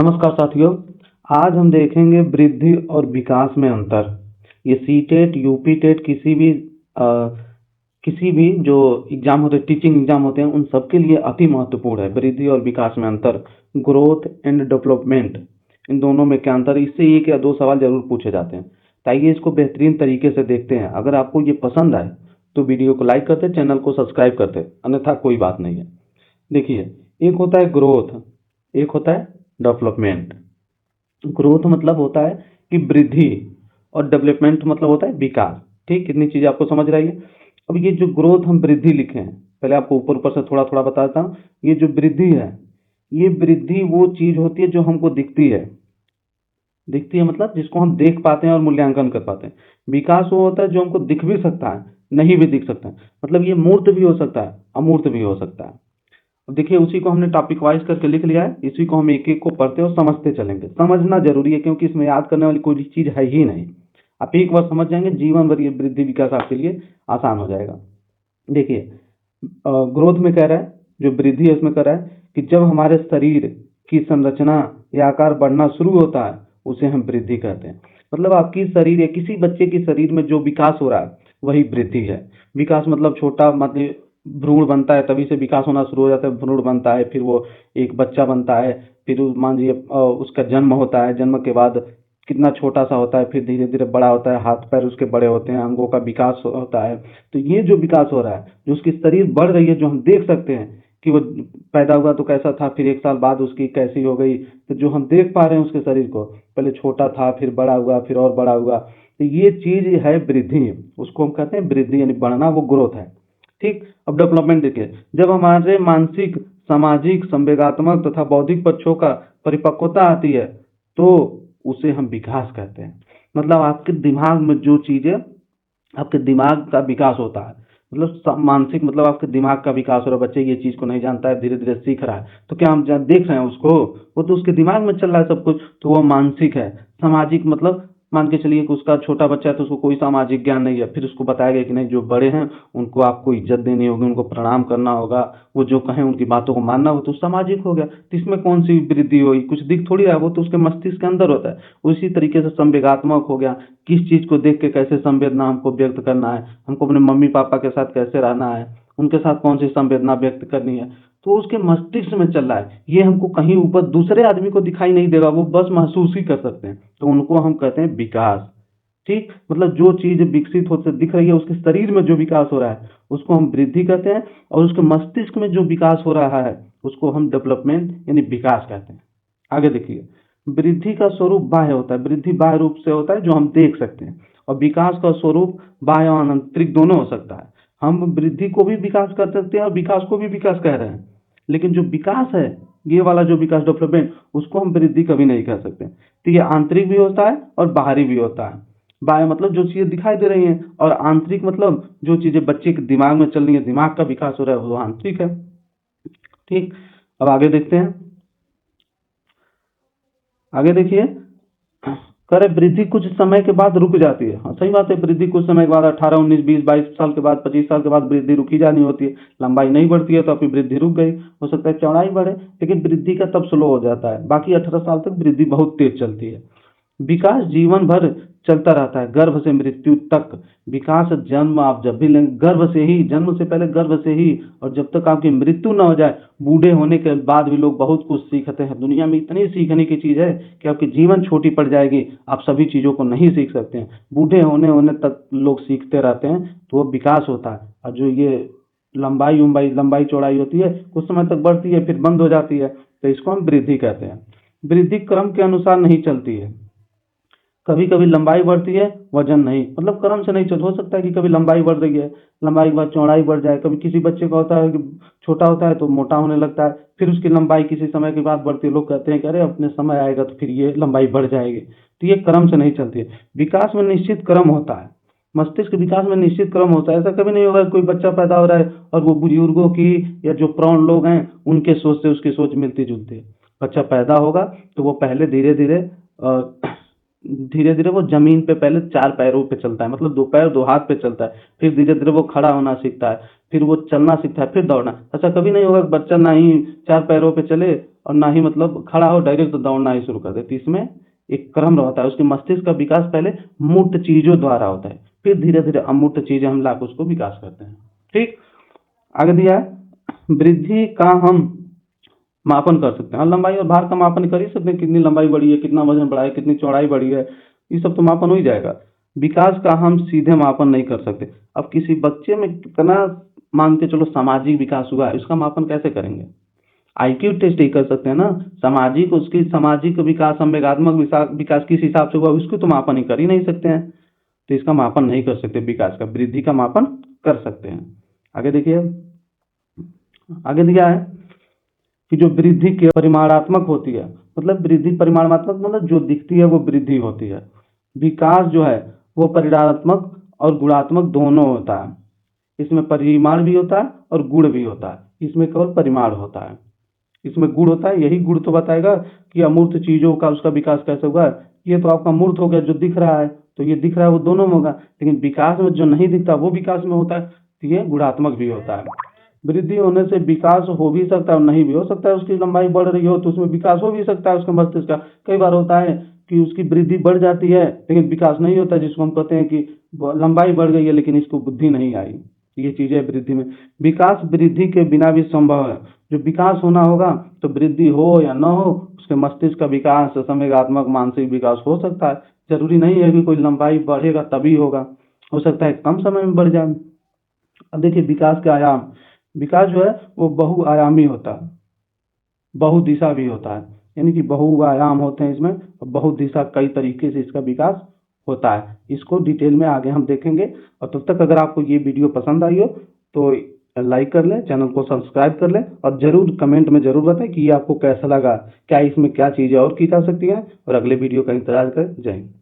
नमस्कार साथियों। आज हम देखेंगे वृद्धि और विकास में अंतर। ये सी टेट यूपी टेट किसी भी जो एग्जाम होते हैं, टीचिंग एग्जाम होते हैं, उन सबके लिए अति महत्वपूर्ण है। वृद्धि और विकास में अंतर, ग्रोथ एंड डेवलपमेंट, इन दोनों में क्या अंतर है? इससे एक या दो सवाल जरूर पूछे जाते हैं। तो आइए इसको बेहतरीन तरीके से देखते हैं। अगर आपको ये पसंद आए तो वीडियो को लाइक करते, चैनल को सब्सक्राइब करते, अन्यथा कोई बात नहीं है। देखिए, एक होता है ग्रोथ, एक होता है डेवलपमेंट। ग्रोथ मतलब होता है कि वृद्धि, और डेवलपमेंट मतलब होता है विकास। ठीक, कितनी चीजें आपको समझ रही है? अब ये जो ग्रोथ हम वृद्धि लिखे हैं, पहले आपको ऊपर ऊपर से थोड़ा थोड़ा बताता हूँ। ये जो वृद्धि है, ये वृद्धि वो चीज होती है जो हमको दिखती है। दिखती है मतलब जिसको हम देख पाते हैं और मूल्यांकन कर पाते हैं। विकास वो होता है जो हमको दिख भी सकता है, नहीं भी दिख सकता है। मतलब ये मूर्त भी हो सकता है, अमूर्त भी हो सकता है। अब देखिए, उसी को हमने टॉपिक वाइज करके लिख लिया है। इसी को हम एक एक को पढ़ते और समझते चलेंगे। समझना जरूरी है क्योंकि इसमें याद करने वाली कोई चीज है ही नहीं। आप एक बार समझ जाएंगे, जीवन भर ये वृद्धि विकास आपके लिए आसान हो जाएगा। देखिए, ग्रोथ में कह रहा है, जो वृद्धि है उसमें कह रहा है कि जब हमारे शरीर की संरचना या आकार बढ़ना शुरू होता है, उसे हम वृद्धि कहते हैं। मतलब आपकी शरीर या किसी बच्चे के शरीर में जो विकास हो रहा है, वही वृद्धि है। विकास मतलब छोटा, मतलब भ्रूण बनता है तभी से विकास होना शुरू हो जाता है। भ्रूण बनता है, फिर वो एक बच्चा बनता है, फिर मान लीजिए उसका जन्म होता है। जन्म के बाद कितना छोटा सा होता है, फिर धीरे धीरे बड़ा होता है, हाथ पैर उसके बड़े होते हैं, अंगों का विकास होता है। तो ये जो विकास हो रहा है, जो उसकी शरीर बढ़ रही है, जो हम देख सकते हैं कि वो पैदा हुआ तो कैसा था, फिर एक साल बाद उसकी कैसी हो गई, तो जो हम देख पा रहे हैं उसके शरीर को, पहले छोटा था, फिर बड़ा हुआ, फिर और बड़ा हुआ, तो ये चीज है वृद्धि। उसको हम कहते हैं वृद्धि, यानी बढ़ना, वो ग्रोथ है। ठीक। अब डेवलपमेंट देखिए, जब हमारे मानसिक, सामाजिक, संवेगात्मक तथा बौद्धिक पक्षों का परिपक्वता आती है, तो उसे हम विकास कहते हैं। मतलब आपके दिमाग में जो चीजें, आपके दिमाग का विकास होता है। मतलब मानसिक मतलब आपके दिमाग का विकास हो रहा है। बच्चे ये चीज को नहीं जानता है, धीरे धीरे सीख रहा है, तो क्या हम देख रहे हैं उसको? वो तो उसके दिमाग में चल रहा है सब कुछ, तो वो मानसिक है। सामाजिक मतलब मान के चलिए कि उसका छोटा बच्चा है तो उसको कोई सामाजिक ज्ञान नहीं है, फिर उसको बताया गया कि नहीं, जो बड़े हैं उनको आपको इज्जत देनी होगी, उनको प्रणाम करना होगा, वो जो कहें उनकी बातों को मानना हो, तो सामाजिक हो गया। तो इसमें कौन सी वृद्धि हुई? कुछ दिख थोड़ी रहा है, वो तो उसके मस्तिष्क के अंदर होता है। उसी तरीके से संवेगात्मक हो गया, किस चीज को देख के कैसे संवेदना हमको व्यक्त करना है, हमको अपने मम्मी पापा के साथ कैसे रहना है, उनके साथ कौन सी संवेदना व्यक्त करनी है, तो उसके मस्तिष्क में चल रहा है। ये हमको कहीं ऊपर दूसरे आदमी को दिखाई नहीं देगा, वो बस महसूस ही कर सकते हैं, तो उनको हम कहते हैं विकास। ठीक, मतलब जो चीज विकसित होते दिख रही है, उसके शरीर में जो विकास हो रहा है, उसको हम वृद्धि कहते हैं। और उसके मस्तिष्क में जो विकास हो रहा है, उसको हम डेवलपमेंट यानी विकास कहते हैं। आगे देखिए, वृद्धि का स्वरूप बाह्य होता है। वृद्धि बाह्य रूप से होता है, जो हम देख सकते हैं, और विकास का स्वरूप बाह्य और आंतरिक दोनों हो सकता है। हम वृद्धि को भी विकास कर सकते हैं और विकास को भी विकास कह रहे हैं, लेकिन जो विकास है, ये वाला जो विकास डेवलपमेंट, उसको हम वृद्धि कभी नहीं कह सकते। तो ये आंतरिक भी होता है और बाहरी भी होता है। बाह्य मतलब जो चीजें दिखाई दे रही हैं, और आंतरिक मतलब जो चीजें बच्चे के दिमाग में चल रही है, दिमाग का विकास हो रहा है, वो आंतरिक है। ठीक। अब आगे देखते हैं। आगे देखिए, करे वृद्धि कुछ समय के बाद रुक जाती है। हाँ, सही बात है। वृद्धि कुछ समय के बाद 18, 19, 20, 22 साल के बाद, 25 साल के बाद वृद्धि रुकी जानी होती है। लंबाई नहीं बढ़ती है तो आपकी वृद्धि रुक गई। हो सकता है चौड़ाई बढ़े, लेकिन वृद्धि का तब स्लो हो जाता है। बाकी 18 साल तक वृद्धि बहुत तेज चलती है। विकास जीवन भर चलता रहता है, गर्भ से मृत्यु तक। विकास जन्म आप जब भी लेंगे, गर्भ से ही, जन्म से पहले गर्भ से ही, और जब तक आपकी मृत्यु न हो जाए, बूढ़े होने के बाद भी लोग बहुत कुछ सीखते हैं। दुनिया में इतनी सीखने की चीज है कि आपकी जीवन छोटी पड़ जाएगी, आप सभी चीजों को नहीं सीख सकते हैं। बूढ़े होने होने तक लोग सीखते रहते हैं, तो वो विकास होता है। और जो ये लंबाई चौड़ाई होती है, कुछ समय तक बढ़ती है, फिर बंद हो जाती है, तो इसको हम वृद्धि कहते हैं। वृद्धि क्रम के अनुसार नहीं चलती है। कभी कभी लंबाई बढ़ती है, वजन नहीं, मतलब क्रम से नहीं चल। हो सकता है कि कभी लंबाई बढ़ रही है, लंबाई के बाद चौड़ाई बढ़ जाए। कभी किसी बच्चे का होता है कि छोटा होता है तो मोटा होने लगता है, फिर उसकी लंबाई किसी समय के बाद बढ़ती है। लोग कहते हैं कि अरे अपने समय आएगा तो फिर ये लंबाई बढ़ जाएगी। तो ये क्रम से नहीं चलती है। विकास में निश्चित क्रम होता है। मस्तिष्क विकास में निश्चित क्रम होता है। ऐसा कभी नहीं होगा कोई बच्चा पैदा हो रहा है और वो बुजुर्गों की या जो प्रौढ़ लोग हैं उनके सोच से उसकी सोच मिलती जुलती है। बच्चा पैदा होगा तो वो पहले धीरे धीरे वो जमीन पे पहले चार पैरों पे चलता है, मतलब दो पैर दो हाथ पे चलता है। फिर धीरे धीरे वो खड़ा होना सीखता है, फिर वो चलना सीखता है, फिर दौड़ना। ऐसा कभी नहीं होगा कि बच्चा ना ही चार पैरों पे चले और ना ही मतलब खड़ा हो डायरेक्ट तो दौड़ना ही शुरू कर दे। तो इसमें एक क्रम रहता है, उसके मस्तिष्क का विकास पहले मूर्त चीजों द्वारा होता है, फिर धीरे धीरे अमूर्त चीजें हम लाकर उसको विकास करते हैं। ठीक, आगे दिया है वृद्धि का हम मापन कर सकते हैं। और लंबाई और भार का मापन कर ही सकते हैं, कितनी लंबाई बढ़ी है, कितना वजन बढ़ा है, कितनी चौड़ाई बढ़ी है, ये सब तो मापन हो ही जाएगा। विकास का हम सीधे मापन नहीं कर सकते। अब किसी बच्चे में कितना मान के चलो सामाजिक विकास हुआ है, इसका मापन कैसे करेंगे? आईक्यू टेस्ट ही कर सकते हैं ना। सामाजिक उसकी सामाजिक विकास, संवेगात्मक विकास किस हिसाब से हुआ उसको तो मापन ही कर ही नहीं सकते हैं, तो इसका मापन नहीं कर सकते। विकास का, वृद्धि का मापन कर सकते हैं। आगे देखिए, आगे दिया है कि जो वृद्धि के परिमाणात्मक होती है, मतलब वृद्धि परिमाणात्मक मतलब जो दिखती है वो वृद्धि होती है। विकास जो है वो परिमाणात्मक और गुणात्मक दोनों होता है। इसमें परिमाण भी होता है और गुण भी होता है। इसमें केवल परिमाण होता है, इसमें गुण होता है। यही गुण तो बताएगा कि अमूर्त चीजों का उसका विकास कैसे होगा। ये तो आपका मूर्त हो गया, जो दिख रहा है, तो ये दिख रहा है वो दोनों में होगा, लेकिन विकास में जो नहीं दिखता वो विकास में होता है, तो ये गुणात्मक भी होता है। वृद्धि होने से विकास हो भी सकता है और नहीं भी हो सकता है। उसकी लंबाई बढ़ रही हो तो उसमें विकास हो भी सकता है उसके मस्तिष्क का। कई बार होता है कि उसकी वृद्धि बढ़ जाती है लेकिन विकास नहीं होता, जिसको हम कहते हैं कि लंबाई बढ़ गई है लेकिन इसको बुद्धि नहीं आई। ये चीजें वृद्धि में। विकास वृद्धि के बिना भी संभव है। जो विकास होना होगा तो वृद्धि हो या न हो, उसके मस्तिष्क का विकास, संवेगात्मक मानसिक विकास हो सकता है। जरूरी नहीं है कि कोई लंबाई बढ़ेगा तभी होगा, हो सकता है कम समय में बढ़ जाए। अब देखिए विकास के आयाम। विकास जो है वो बहुआयामी होता है, बहुदिशा भी होता है, यानी कि बहुआयाम होते हैं इसमें, और बहुदिशा कई तरीके से इसका विकास होता है। इसको डिटेल में आगे हम देखेंगे। और तब तक अगर आपको ये वीडियो पसंद आई हो तो लाइक कर लें, चैनल को सब्सक्राइब कर लें, और जरूर कमेंट में जरूर बताएं कि ये आपको कैसा लगा, क्या इसमें क्या चीज़ें और की जा सकती हैं, और अगले वीडियो का इंतजार करें। जय हिंद।